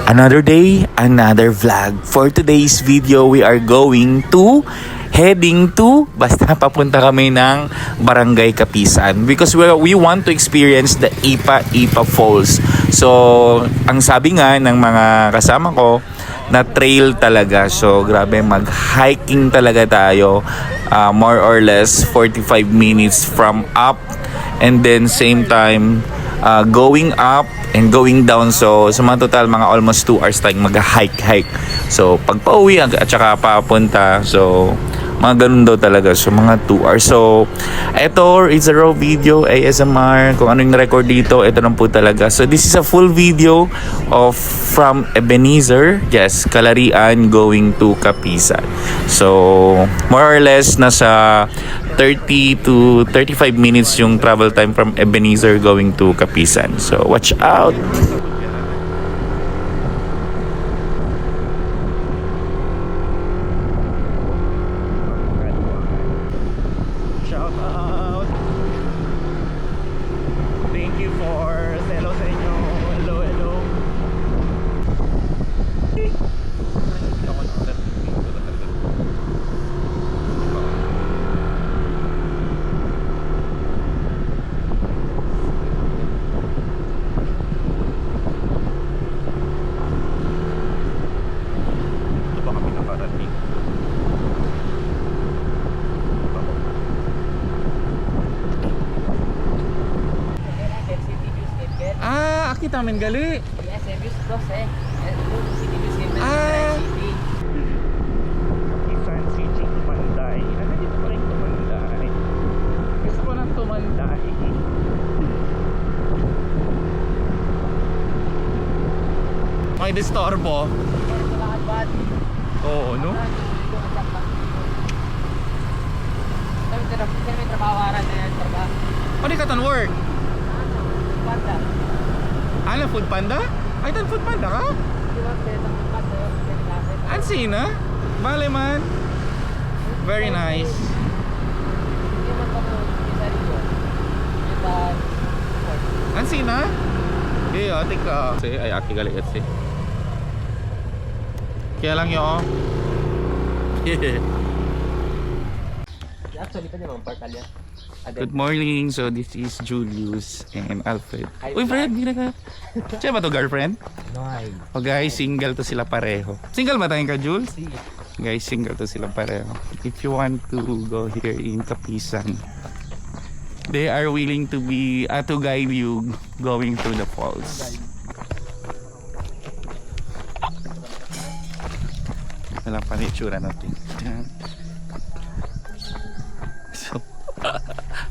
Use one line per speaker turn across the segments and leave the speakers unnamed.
Another day, another vlog. For today's video, we are heading to, basta papunta kami ng Barangay Kapisan because we want to experience the Ipa Falls. So, ang sabi nga ng mga kasama ko, na trail talaga. So, grabe, mag-hiking talaga tayo. More or less 45 minutes from up, and then same time going up and going down. So sa mga total, mga almost 2 hours tayong mag-hike. So pag pauwi at saka papunta, so mga ganun daw talaga. So mga 2 hours. So ito is a raw video, ASMR. Kung ano yung record dito, ito lang po talaga. So this is a full video of from Ebenezer, yes, Kalarian going to Kapisan. So more or less nasa 30 to 35 minutes yung travel time from Ebenezer going to Kapisan. So watch out. Shout out. Thank you for hello sa inyo. Hello. Kita namin gali.
Yes, service cross eh.
Kapisan City, Tumanday. Ano dito pa rin Tumanday? Gusto ko ng Tumanday. May distorbo. Oo, no?
Kami trabawaran na trabaho.
Ano ka tan work?
Panda.
Ano, Food Panda? Ay, tan Food Panda ka? Ansi na? Bale man. Very nice. Ansi na? Iya, atik ka. Ay, aki galit si. Kaya lang yun.
Actually, pwede mong partalya.
Good morning. So this is Julius and Alfred. Uy, Fred, hindi na ka. Siya ba to girlfriend?
No,
O guys, single to sila pareho. Single ba tayong ka, Jules? Guys, single to sila pareho. If you want to go here in Kapisan, they are willing to be to guide you going through the falls. Ito lang pa itsura natin. So,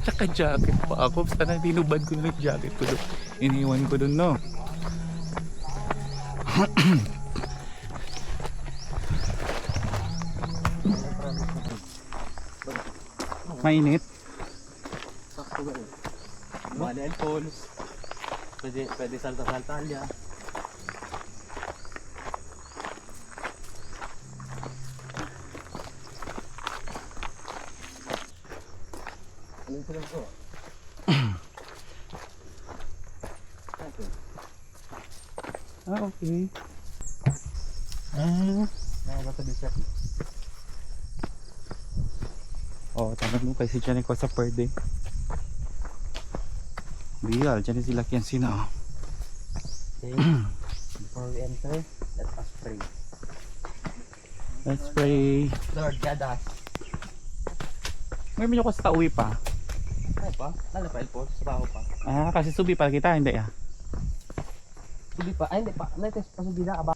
naka-jacket pa ako. Sana dinubad ko na yung jacket ko doon. Iniwan ko doon, no? Mainit.
Malian Falls. Pwede salta-saltalya.
Okay. Tanong mo kay si Jenny ko sa pwede. Real, Jenny sila kiyan sina.
Okay. Before we enter, let us pray.
Let's pray.
Lord, guide us.
May minyo ko sa uwi pa.
Ano pa? Ano pa? Elpo? Trabaho pa?
Kasi subi pa kita, hindi
Hindi pa. Ay, hindi pa. Latest pa subida. Aba.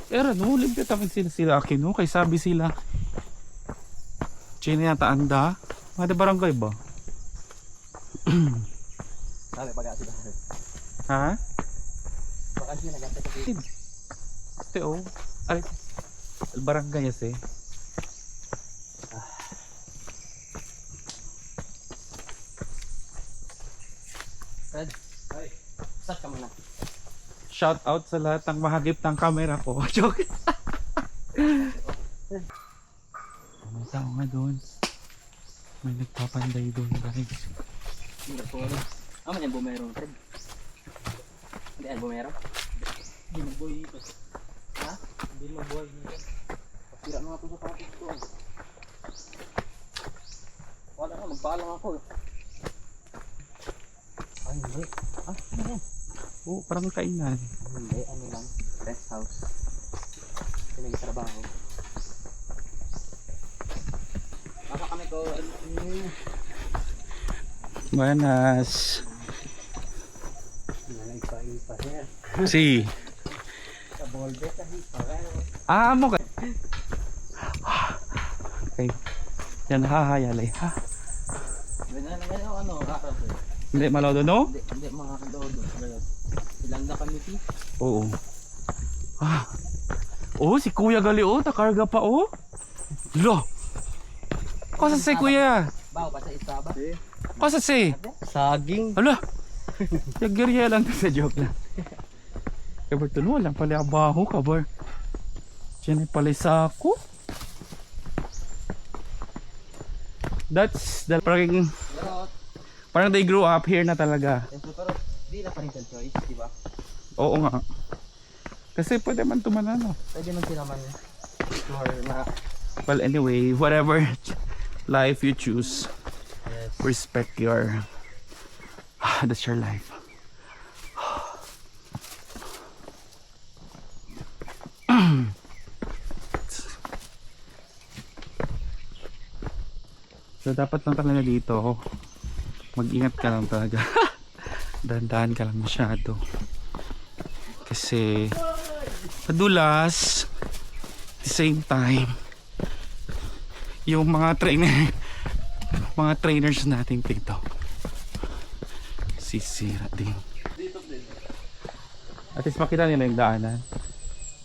Pero no, limpyo tapos sila akin, no? Kay sabi sila China yata anda. Mga barangay ba?
Sabi, pag-ati ba?
Ha?
Pag-ati na gata sa video.
Este oh. Ay, barangay ese.
Fred, start ka muna.
Shout out sa lahat ng mahagip ng camera ko. Joke. Oo nga doon. May nagpapanday doon guys.
Hindi po. Man yung bumero, Fred. Hindi yan bumero. Hindi magbuhay dito. Ha? Hindi magbuhay dito. Pasira mga ito sa patis ko. Wala na, magpaalang ako. Ay, hindi. Ano yan?
Oo, parang kainan.
Hindi, ano lang. Rest house. Pinag-trabaho. Baka kami ko.
Buenas.
Naipa-ipa siya.
Si.
Sa bolde sa hipa.
Mo ka. Okay. Yan hahayalay ha.
Ganyan ano, raka sir.
Hindi malodo no?
Hindi mga kadodo. Ilang na kami ti?
Oo. Oh, si Kuya gali oh, takarga pa oh. Lo. Kosa si Kuya.
Bawo pa sa isa ba?
Kosa si.
Saging.
Hala. Yagirya lang sa joke lang. Kabar tuno lang pala abaho kabar. Diyan ay pala sa ako. That's the parang they grew up here na talaga.
Pero di na parental choice, di ba?
Oo nga. Kasi pwede man tumanano.
Pwede man sila man explore na.
Well anyway, whatever life you choose,
Yes.
respect your that's your life. So dapat lang talaga dito mag-ingat ka lang talaga. Dahan-dahan ka lang masyado. Kasi madulas at the same time yung mga trainers natin dito sisira din. At least makita nila yung daanan.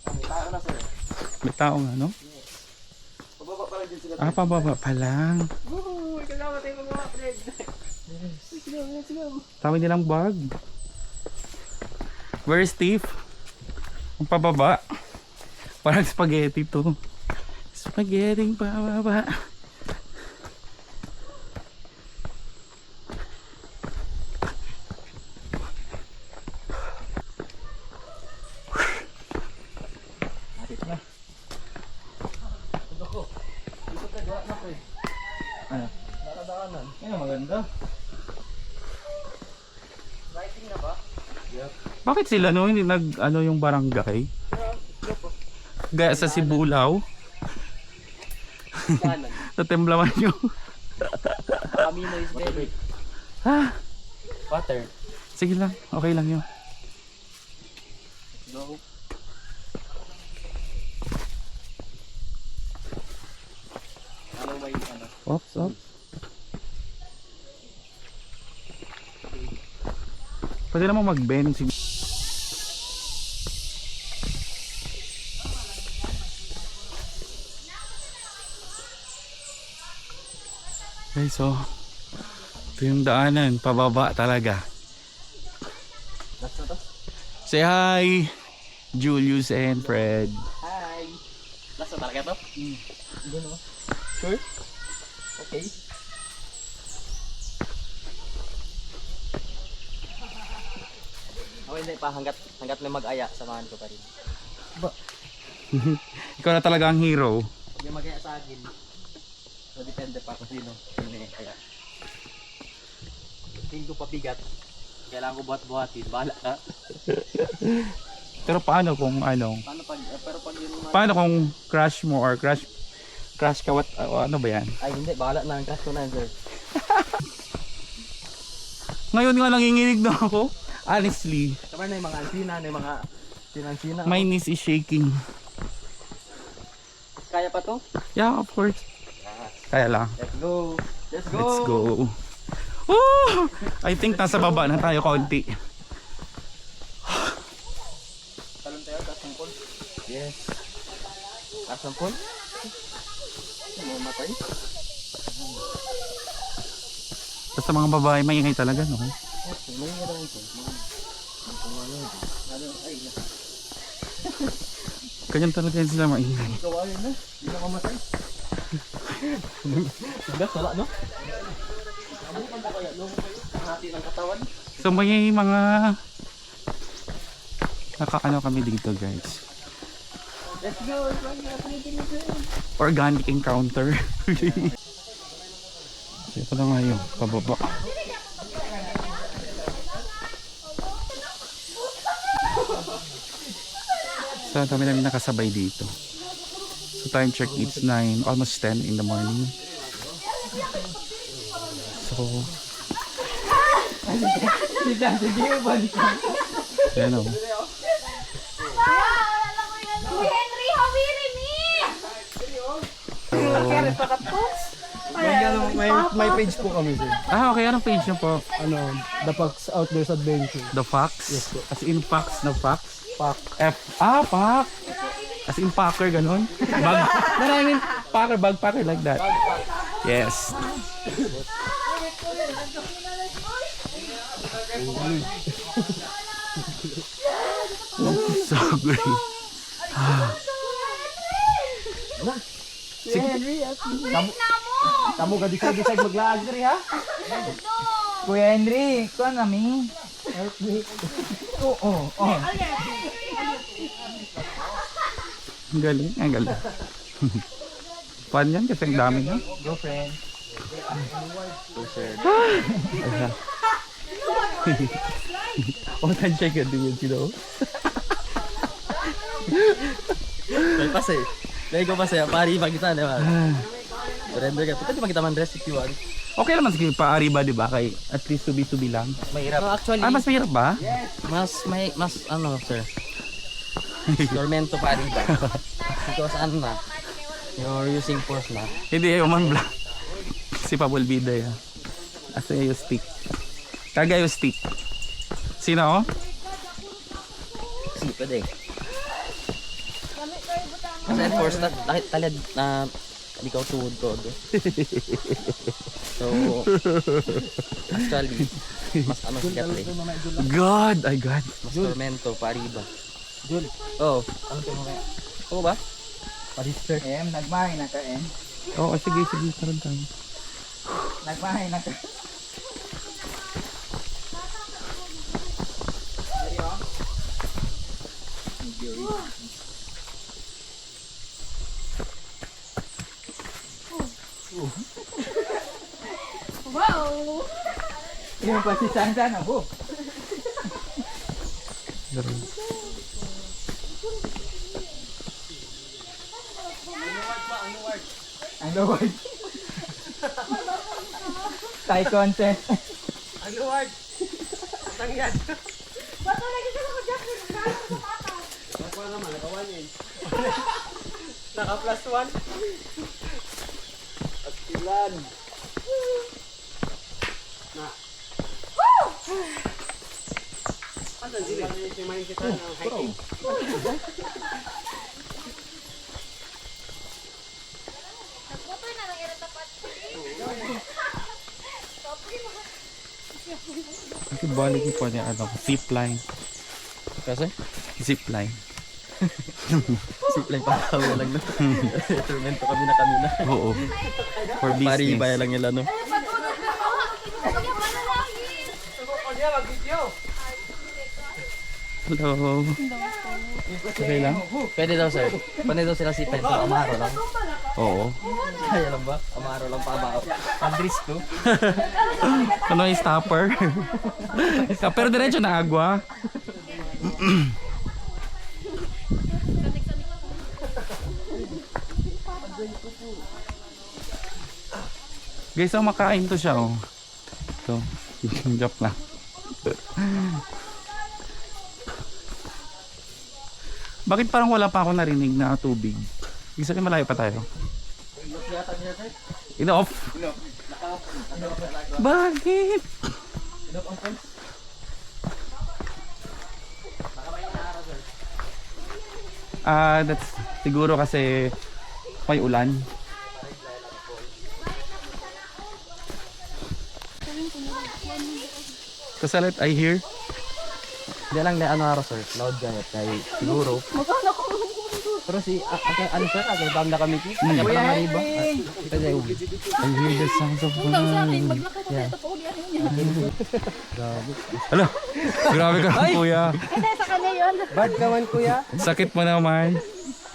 May tao na sir.
May tao nga no?
Pababa pa lang din sila.
Pababa pa lang.
Kailangan tayo mga Fred. Let's go.
Tawag nilang bag. Where's Steve? Ang pababa. Parang spaghetti to. Spaghetti pababa.
Dito na. Ito ko. Dito ka gawa na Fred.
Ano?
Nakadaanan.
Ayun, maganda.
Lighting na ba?
Bakit sila no hindi nag ano yung barangay? Gaya sa Sibulaw.
Kanan.
Natemplaman nyo.
Camino is ready.
Ha?
Water.
Sige lang, okay lang yun.
Go. Ano ba yung ano?
Oops, oops. Pwede naman mag-bend. Okay, so ito yung daanan, pababa talaga.
Last na to?
Say hi, Julius and Fred.
Hi! Last na talaga to? Hindi no? Sure? Okay. Ako hindi pa, hanggat may mag-aya, samahan ko pa rin.
Ikaw na talaga ang hero.
Yung mag-aya sa akin, so depende pa kung sino may kaya. Tingin ko pabigat, kailangan ko buhat-buhatin, bahala ka.
Pero paano kung ano?
Paano pag, pero pag yung mga...
Paano kung crush mo or crush ka what ano ba yan?
Ay hindi, bahala na ang cash ko na sir.
Ngayon nga nanginginig na ako. Honestly,
Kamar na yung mga alpina, na yung mga sinansina.
my knees is shaking.
Kaya pa to?
Yeah, of course. Kaya lang.
Let's go! Let's go!
Let's go. Woo! I think nasa baba na tayo konti.
Talon tayo, taas ng pol. Yes. Taas ng pol? Mamatay?
Basta mga babae maingay talaga, no?
Yes, may nga daw ito. Ay,
Ganyan talaga yan sila maingay.
ikaw ayun na. Hindi na kamatay. Tugas, wala, no? Hati ng katawan.
So may mga nakaano kami dito guys.
Let's go.
Organic encounter. So ito na nga yun, pababa. So ang dami namin nakasabay dito. So time check, it's 9, almost 10 in the morning. So yan o.
Henry, hawiri me!
May page po kami sir.
Ah, okay, anong page nyo po?
Ano, The Fox Outdoors Adventure.
The Fox?
Yes po.
As in Fox na Fox?
Pack.
F. Ah, pack. As in packer, ganun. Bag. No, I mean, packer, bag packer like that. Yes. So great.
Si Henry, tamo ka decide maglaag diri ha.
Kuya Henry, ikaw nami. Oo.
Ang galing, ang galing. Fun yan kasi ang dami nyo.
Go friend.
Oh, tan siya ka din you know.
May pasay. Lagi ko pasay. Pari pagkita na. Surrender ka. Pwede magkita man recipe one.
Okay naman sige paari ba, di ba? Kay at least tubi-tubi lang.
Mahirap. No, actually,
Ah, mas mahirap ba?
mas ano, sir. You're meant to pari ba? Because ano na, you're using force na.
Hindi, human black. Si Pabul Bida ya. Asa yung stick. Kagay yung stick. Sino?
Sige, pwede. Kasi force na, talad na, hindi ka tuwod ko. So, actually, mas ano siya pre.
God, ay God.
Mas tormento, pari ba? Jul. Oo. Ano ito mga? Oo ba? Parister.
Nagmahay na ka
Oo, sige, taron tayo.
Nagmahay na ka.
Wow!
Yung pasisansan na po. Ang luwag. Thai contest. Ang luwag. Tangyad.
Bato lagi ka ako dyan.
Naka naman, naka 1 inch. Naka plus 1. At ilan. Na. Asan sila? Simayin kita ng hiking.
Nagputoy na lang yung tapat.
Kasi balik po niya, ano, zip line.
Kasi?
Zip line.
Simple pa kami lang no. Tormento kami na kanina.
Oo. For
Pari
business.
ba lang nila no?
Patulog na ako. Huwag yung panalangin.
Hello. Okay lang?
Pwede daw sir. Pwede daw sila si Pen. Amaro lang.
Oo.
Kaya lang ba? Amaro lang pa ba? Andres to.
Ano yung stopper? Pero diretso na agwa. Guys, ang makain to siya, oh. Ito, joke lang. Bakit parang wala pa ako narinig na tubig? Ibig sabihin malayo pa tayo. Ino-off. Bakit? That's siguro kasi may ulan. Kasi I hear
Hindi lang na ano araw sir. Cloud gayat. Kaya siguro. Pero si, ano sir, banda kami ki. Kuya Henry!
I hear the sounds of
Ikaw sa akin, maglakad na ito pa uli ano niya.
Hala, grabe ka kuya.
Hindi, sa kanya yun.
Bad ka man kuya.
Sakit mo naman.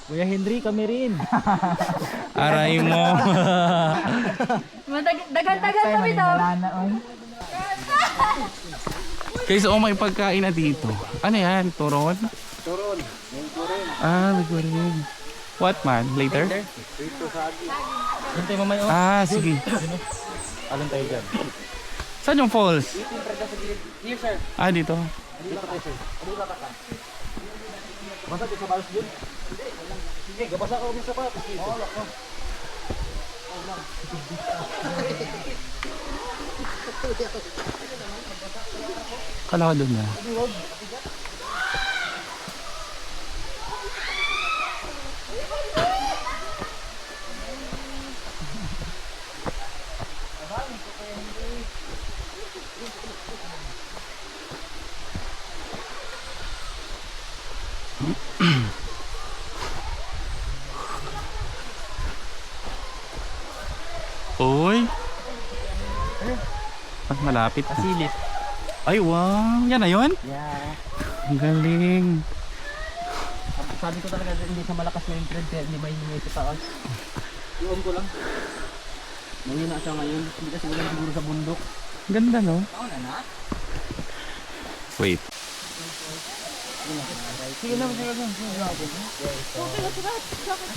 Kuya Henry, kami rin.
Aray mo.
Dagan-dagan kami daw.
Kaysa may pagkain na dito. Ano yan? Turon?
Turon.
Ah, may turon. What man? Later?
Hintay mamay oh.
Ah, sige.
Alin tayo dyan?
Saan yung falls?
Here sir.
Ah, dito.
Dito tayo sir. Ano ba ka? Basta di sa balas dun? Sige, gabasa ka ulit sa balas. Oo, lako.
Kala ko doon na. Uy! Ah, malapit.
Silit.
Ay, wow! Yan na yun?
Yeah.
Ang galing.
Sabi ko talaga hindi sa malakas na yung trend kaya hindi mahingi sa taas. Iwan ko lang. Mahina siya ngayon. Hindi kasi ulan siguro sa bundok.
Ganda, no?
Oo na.
Wait.
Sige lang, sige lang.
Okay, surat.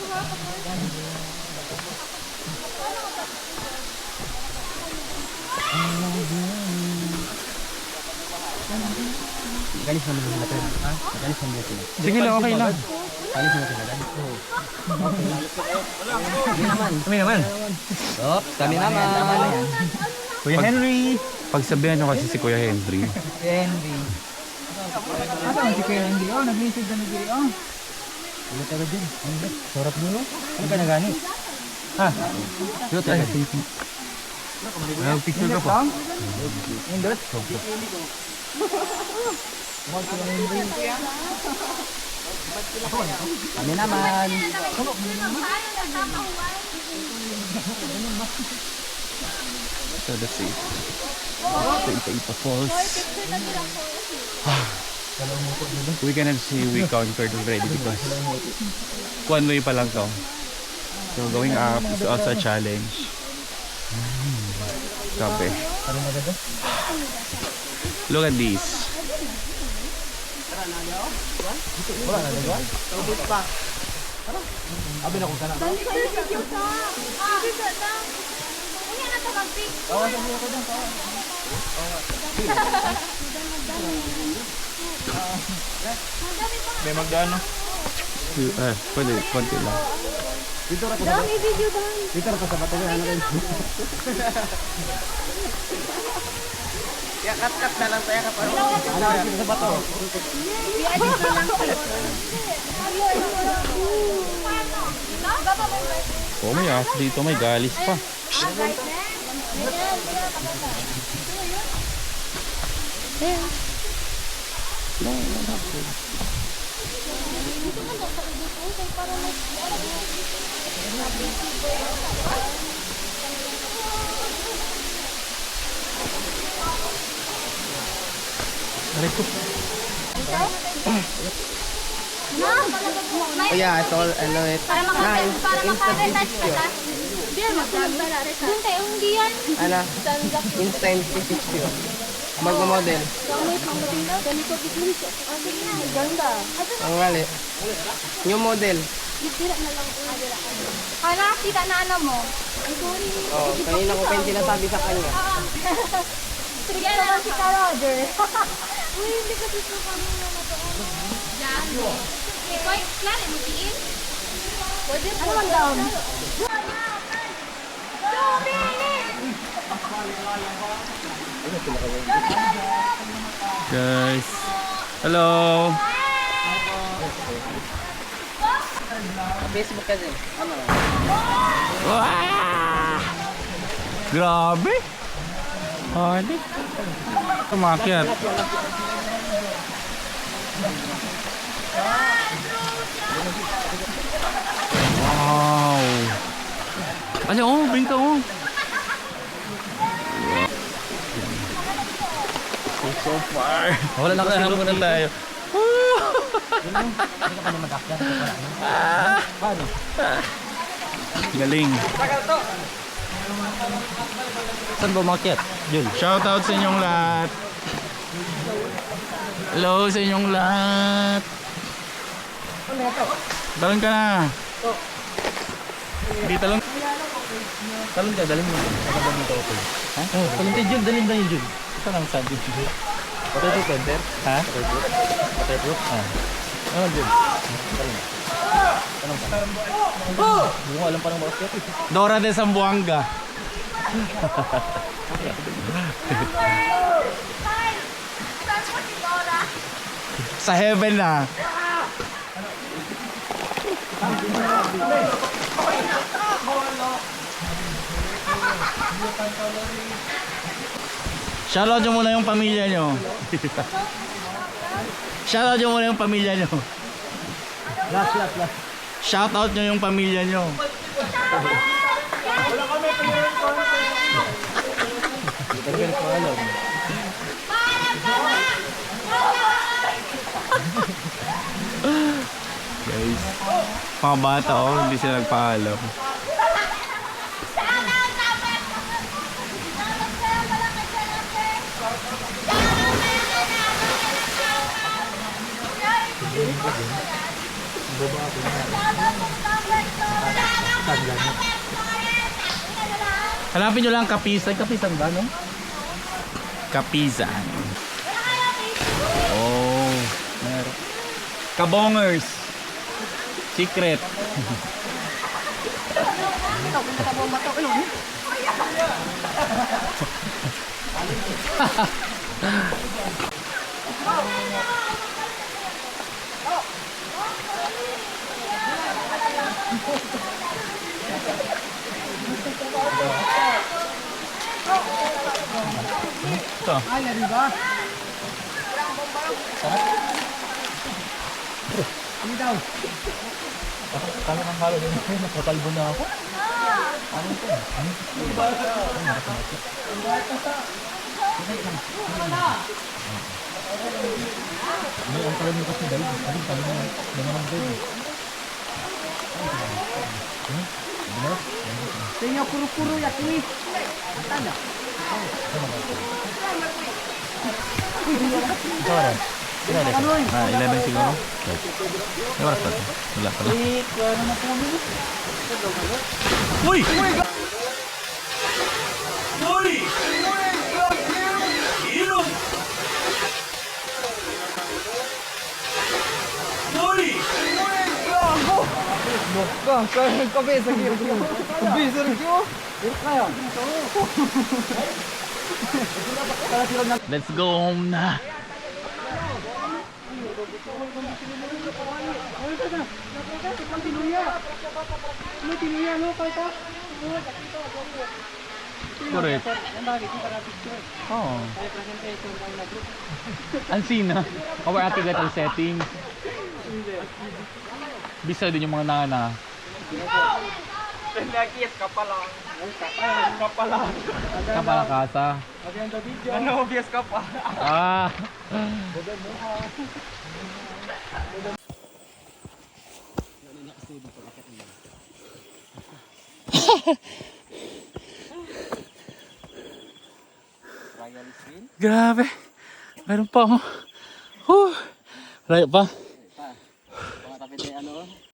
Surat.
Galis naman sila trend. Ha? Galis naman sila.
Sige lang, okay lang.
Galis naman sila. Kami naman. Stop. Kami naman. Kuya Henry.
Pagsabihan nyo kasi si Kuya Henry.
Henry. Asa si Kuya Henry? Oh, nag-message na nag oh. Ano tayo dyan? Ano ba? Sarap nyo? Ano ka na gani? Ha? Ano tayo?
Picture ka po.
Indot? Kami naman.
So that's it. Ipa Falls. We cannot see we conquered already because one way pa lang to. So going up is also a challenge. Grabe. Look at this.
Abi na ko sana.
Dali ka yung video ka. Video na. Unya na ito mag-pick.
Oo, sabi ko dyan.
May magdano? Pwede, konti lang.
Dito ra ko sa
Dami video dami.
Dito ra ko sa bato ano rin. Ya kat na lang tayo kapag. Ano dito sa bato?
I-edit na lang kayo.
Oh, may aso dito, may galis pa.
Oh
yeah, it's all ano it.
Para maka-retouch ka ta. Diyan, mag-retouch. Doon tayo, hindi yan.
Ano? Instant picture. Magmo-model.
Ganito, bigyan ko. Sige na, ganda.
Ang wali. New model.
Tira na lang. Hala, kita na ano mo. Ay, sorry.
Oh, kanina ko pa yung sinasabi sa kanya.
Sige naman si Ka Roger. Uy, hindi kasi ito kami na natuon. Yan. Ikaw, klaro mo tiin? Pwede po. Ano man down?
Guys. Hello.
Facebook kasi. Ano?
Wow! Grabe. Hali. Tumakyat. Wow. Ano, oh, bingka oh. So far.
Wala na kasi
Muna tayo.
Paano?
Galing.
Saan ba umakyat? Jun.
Shoutout sa inyong lahat. Hello sa inyong lahat. Talon ka na. Hindi talon.
Talon ka, dalhin mo. Pagkabang mo ito ako. Ha? Oh, talon tayo Jun, dalhin tayo Jun.
Ito lang sabi.
Potato center?
Ha?
Potato? Ah. Ano Jun? Talon. Tanong ka. Hindi mo alam pa ng umakyat.
Dora de Zamboanga. Sa heaven na. Shoutout nyo muna yung pamilya nyo. Shoutout nyo muna yung pamilya nyo.
Last.
Shoutout nyo yung pamilya nyo.
Talaga ko alam.
Guys, mga bata oh, hindi sila nagpaalam. Hanapin nyo lang Kapisan. Kapisan ba, no? Kapisan. Oh, meron. Kabongers. Secret. Ito.
Ay, na ba? Hindi daw.
Kala kang halo din. Nakakalbo na ako. Ano ito? May ang talon mo kasi dahil. Anong talon mo? Naman dahil.
Tingnan puro-puro yakni. Tanda.
Sorry.
Ah, 11 siguro. May oras pa ito. Wala pala. Uy! Uy! Ilong! Uy!
Kabesa kyo. Kabesa kyo.
Let's go home na. Correct. Oo. Ansina. Our accidental settings. Bisa din yung mga nana.
Nagkiyat ka pa lang. Ka pa lang.
Kapalakasa.
Ano, obvious ka pa.
Ah. Grabe. Meron pa ako. Layo pa.
Mga tapit na ano.